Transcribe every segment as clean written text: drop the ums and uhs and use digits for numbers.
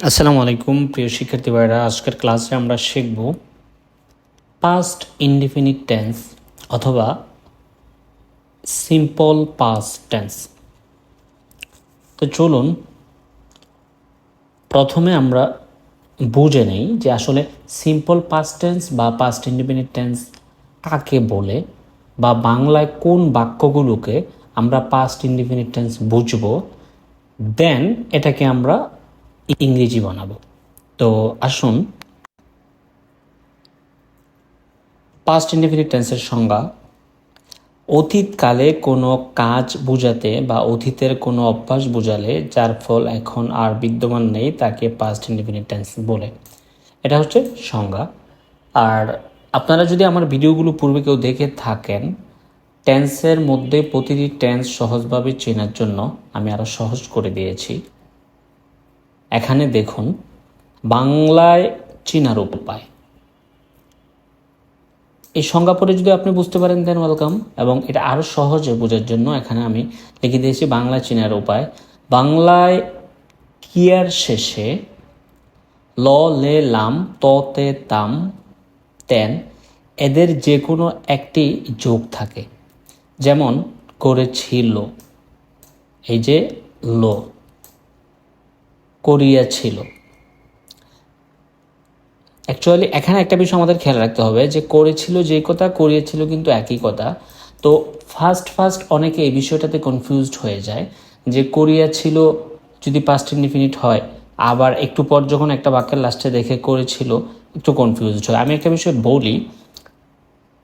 আসসালামু আলাইকুম প্রিয় শিক্ষার্থী ভাইরা, আজকের ক্লাসে আমরা শিখব পাস্ট ইনডিফিনিট টেন্স অথবা সিম্পল পাস্ট টেন্স। তো চলুন প্রথমে আমরা বুঝে নেই যে আসলে সিম্পল পাস্ট টেন্স বা পাস্ট ইনডিফিনিট টেন্স কাকে বলে, বা বাংলায় কোন বাক্যগুলোকে আমরা পাস্ট ইনডিফিনিট টেন্স বুঝব, দেন এটাকে আমরা ইংরেজি বানাবো। তো আসুন, পাস্ট ইনডিফিনিট টেন্সের সংজ্ঞা: অতীতকালে কোনো কাজ বোঝাতে বা অতীতের কোনো অভ্যাস বোঝালে যার ফল এখন আর বিদ্যমান নেই তাকে পাস্ট ইনডিফিনিট টেন্স বলে। এটা হচ্ছে সংজ্ঞা। আর আপনারা যদি আমার ভিডিওগুলো পূর্বে কেউ দেখে থাকেন, টেন্সের মধ্যে প্রতিটি টেন্স সহজভাবে চেনার জন্য আমি আরও সহজ করে দিয়েছি। এখানে দেখুন, বাংলায় চেনার উপায়। এই সংজ্ঞা পড়ে যদি আপনি বুঝতে পারেন দেন ওয়েলকাম, এবং এটা আরও সহজে বোঝার জন্য এখানে আমি লিখে দিয়েছি বাংলা চেনার উপায়। বাংলায় কিয়ার শেষে ল, লে, লাম, ত, তে, তাম, তেন এদের যে কোনো একটি যোগ থাকে। যেমন করেছিল, এই যে লো, করিয়াছিল। অ্যাকচুয়ালি এখানে একটা বিষয় আমাদের খেয়াল রাখতে হবে যে করেছিল যেই কথা, করিয়েছিল কিন্তু একই কথা। তো ফার্স্ট অনেকে এই বিষয়টাতে কনফিউজড হয়ে যায় যে করিয়াছিল যদি পাস্ট ইনডিফিনিট হয়, আবার একটু পর যখন একটা বাক্যের লাস্টে দেখে করেছিল একটু কনফিউজড হয়। আমি একটা বিষয় বলি,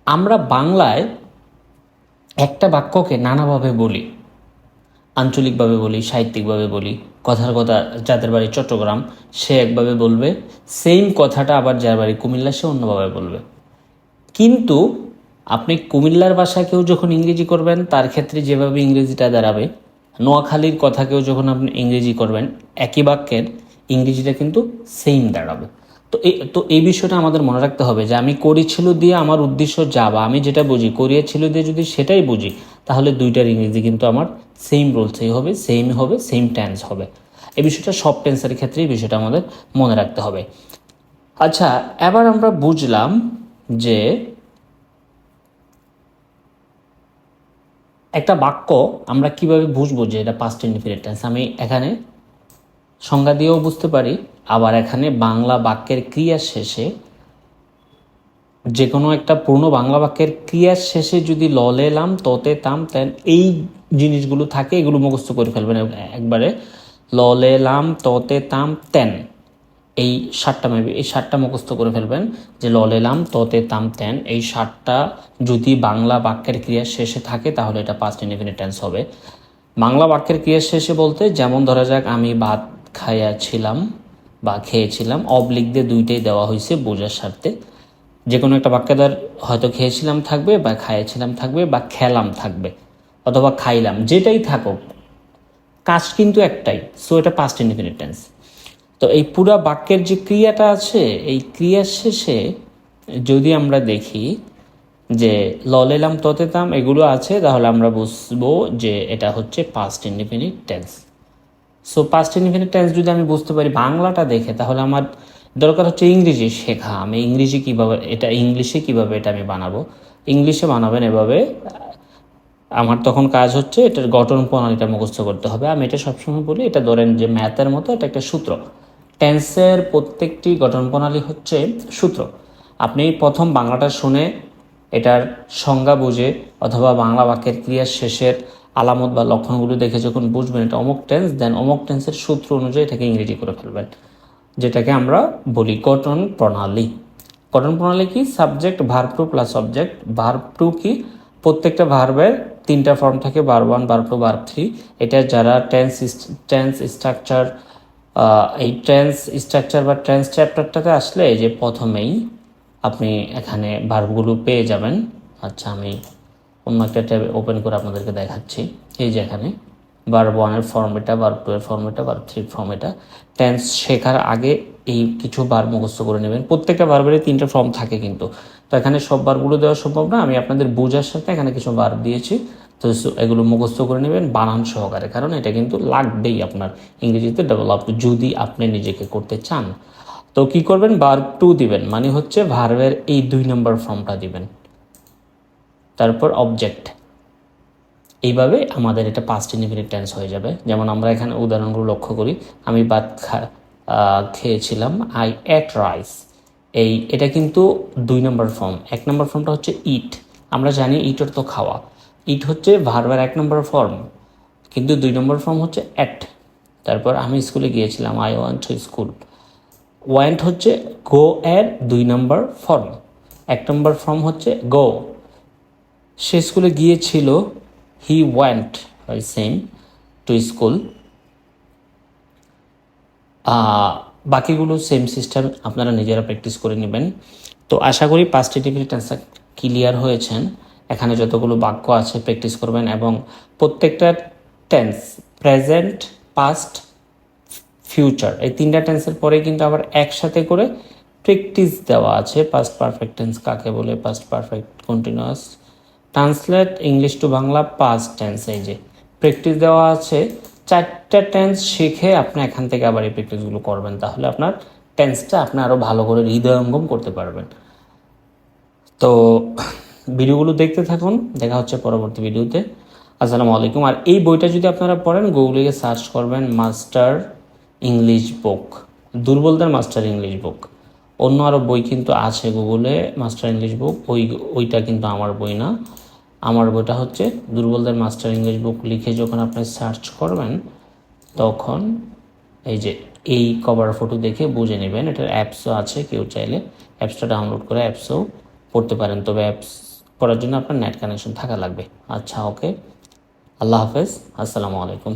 আমরা বাংলায় একটা বাক্যকে নানাভাবে বলি, আঞ্চলিকভাবে বলি, সাহিত্যিকভাবে বলি। কথার কথা, যাদের বাড়ি চট্টগ্রাম সে একভাবে বলবে, সেম কথাটা আবার যার বাড়ি কুমিল্লা সে অন্যভাবে বলবে। কিন্তু আপনি কুমিল্লার ভাষাকেও যখন ইংরেজি করবেন তার ক্ষেত্রে যেভাবে ইংরেজিটা দাঁড়াবে, নোয়াখালীর কথাকেও যখন আপনি ইংরেজি করবেন একই বাক্যের ইংরেজিটা কিন্তু সেম দাঁড়াবে। তো এই বিষয়টা আমাদের মনে রাখতে হবে যে আমি করেছিল দিয়ে আমার উদ্দেশ্য যা, বা আমি যেটা বুঝি করিয়েছিল দিয়ে যদি সেটাই বুঝি, তাহলে দুইটার ইংরেজি কিন্তু আমার সেম রুলসেই হবে, সেম টেন্স হবে। এই বিষয়টা সব টেন্সের ক্ষেত্রেই বিষয়টা আমাদের মনে রাখতে হবে। আচ্ছা, এবার আমরা বুঝলাম যে একটা বাক্য আমরা কিভাবে বুঝবো যে এটা পাস্ট ইনডিফিনিট টেন্স। আমি এখানে সংজ্ঞা দিয়েও বুঝতে পারি, আবার এখানে বাংলা বাক্যের ক্রিয়ার শেষে, যে কোনো একটা পূর্ণ বাংলা বাক্যের ক্রিয়ার শেষে যদি ল, লে, লাম, ততে, তাম, তেন এই জিনিসগুলো থাকে, এগুলো মুখস্থ করে ফেলবেন একবারে। ল, লে, লাম, ততে, তাম, তেন, এই সাতটা মুখস্থ করে ফেলবেন যে ল, লে, লাম, ততে, তাম, তেন এই সাতটা যদি বাংলা বাক্যের ক্রিয়ার শেষে থাকে তাহলে এটা পাস্ট ইনডিফিনিট টেন্স হবে। বাংলা বাক্যের ক্রিয়ার শেষে বলতে, যেমন ধরা যাক আমি ভাত খাইয়াছিলাম বা খেয়েছিলাম, অবলিক দিয়ে দুইটাই দেওয়া হয়েছে বোঝার স্বার্থে। যে কোনো একটা বাক্যে হয়তো খেয়েছিলাম থাকবে, বা খাইয়েছিলাম থাকবে, বা খেলাম থাকবে, অথবা খাইলাম, যেটাই থাকুক কাজ কিন্তু একটাই। সো এটা পাস্ট ইনডিফিনিট টেন্স। তো এই পুরা বাক্যের যে ক্রিয়াটা আছে, এই ক্রিয়ার শেষে যদি আমরা দেখি যে ললেলাম ততেতাম এগুলো আছে, তাহলে আমরা বুঝবো যে এটা হচ্ছে past indefinite tense. So past indefinite tense যদি আমি বুঝতে পারি বাংলাটা দেখে, তাহলে আমার দরকার হচ্ছে ইংরেজি শেখা। আমি ইংলিশে কিভাবে এটা আমি বানাবো। ইংলিশে বানাবেন এভাবে, আমার তখন কাজ হচ্ছে এটার গঠন প্রণালীটা মুখস্থ করতে হবে। আমি এটা সবসময় বলি, এটা ধরেন যে ম্যাথের মতো, এটা একটা সূত্র। টেন্সের প্রত্যেকটি গঠন প্রণালী হচ্ছে সূত্র। আপনি প্রথম বাংলাটা শুনে এটার সংজ্ঞা বুঝে, অথবা বাংলা বাক্যের ক্রিয়ার শেষের আলামত বা লক্ষণগুলো দেখে যখন বুঝবেন এটা অমুক টেন্স, দেন অমুক টেন্সের সূত্র অনুযায়ী এটাকে ইংরেজি করে ফেলবেন, যেটাকে আমরা বলি গঠন প্রণালী। গঠন প্রণালী কি? Subject, verb two plus object. Verb two কি? প্রত্যেকটা ভার্বের তিনটা ফর্ম থাকে, verb one, verb two, verb three. এটা যারা টেন্স স্ট্রাকচার, এই টেন্স স্ট্রাকচার বা টেন্স চ্যাপ্টারটাতে আসলে এই যে প্রথমেই আপনি এখানে ভার্বগুলো পেয়ে যাবেন। আচ্ছা, আমি অন্য একটা ট্যাব ওপেন করে আপনাদেরকে দেখাচ্ছি। এই যে এখানে ভার্ব ওয়ানের ফর্ম এটা, ভার্ব টু এর ফর্ম এটা, ভার্ব থ্রির ফর্ম এটা। টেন্স শেখার আগে এই কিছু ভার্ব মুখস্থ করে নেবেন। প্রত্যেকটা ভার্বেরই তিনটা ফর্ম থাকে কিন্তু, তো এখানে সব ভার্বগুলো দেওয়া সম্ভব না। আমি আপনাদের বোঝার সাথে এখানে কিছু ভার্ব দিয়েছি, তো এগুলো মুখস্থ করে নেবেন বানান সহকারে, কারণ এটা কিন্তু লাগবেই আপনার ইংরেজিতে ডেভেলপ যদি আপনি নিজেকে করতে চান। তো কি করবেন, ভার্ব টু দিবেন, মানে হচ্ছে ভার্বের এই 2 নম্বর ফর্মটা দিবেন, তারপর অবজেক্ট। এইভাবে আমাদের এটা পাস্ট ইনডিফিনিট টেন্স হয়ে যাবে। যেমন আমরা এখানে উদাহরণগুলো লক্ষ্য করি, আমি ভাত খেয়েছিলাম, আই এট রাইস। এটা কিন্তু 2 নম্বর ফর্ম। 1 নম্বর ফর্মটা হচ্ছে ইট, আমরা জানি ইট অর্থ খাওয়া, ইট হচ্ছে ভার্বের 1 নম্বর ফর্ম, কিন্তু 2 নম্বর ফর্ম হচ্ছে অ্যাট। তারপর আমি স্কুলে গিয়েছিলাম, I want to school. Want হচ্ছে গো এর 2 নম্বর ফর্ম, 1 নম্বর ফর্ম হচ্ছে গো। সে স্কুলে গিয়েছিল, he went same to school. বাকিগুলো সেম সিস্টেম, আপনারা নিজেরা প্র্যাকটিস করে নেবেন। তো আশা করি পাস্ট ইনডিফিনিট টেন্সটা ক্লিয়ার হয়েছেন। এখানে যতগুলো বাক্য আছে প্র্যাকটিস করবেন, এবং প্রত্যেকটা টেন্স প্রেজেন্ট, পাস্ট, ফিউচার, এই 3টা টেন্সের পরে কিন্তু আবার একসাথে করে প্র্যাকটিস দেওয়া আছে। পাস্ট পারফেক্ট টেন্স কাকে বলে, past perfect continuous, translate English to Bangla, past tense, এই যে প্র্যাকটিস দেওয়া আছে। 4টা টেন্স শিখে আপনি এখান থেকে আবার এই প্র্যাকটিসগুলো করবেন, তাহলে আপনার টেন্সটা আপনি আরও ভালো করে হৃদয়ঙ্গম করতে পারবেন। তো ভিডিওগুলো দেখতে থাকুন, দেখা হচ্ছে পরবর্তী ভিডিওতে। আসসালামু আলাইকুম। আর এই বইটা যদি আপনারা পড়েন, গুগলে গিয়ে সার্চ করবেন মাস্টার ইংলিশ বুক, দুর্বলদের মাস্টার ইংলিশ বুক। অন্য আরও বই কিন্তু আছে গুগলে, মাস্টার ইংলিশ বুক, ওইটা কিন্তু আমার বই না। আমার বইটা হচ্ছে দুর্বলদের মাস্টার ইংলিশ বুক। লিখে যখন আপনি সার্চ করবেন, তখন এই যে এই কভার ফটো দেখে বুঝে নেবেন। এটার অ্যাপসও আছে, কেউ চাইলে অ্যাপসটা ডাউনলোড করে অ্যাপসও পড়তে পারেন, তবে অ্যাপস পড়ার জন্য আপনার নেট কানেকশন থাকা লাগবে। আচ্ছা, ওকে, আল্লাহ হাফেজ, আসসালামু আলাইকুম।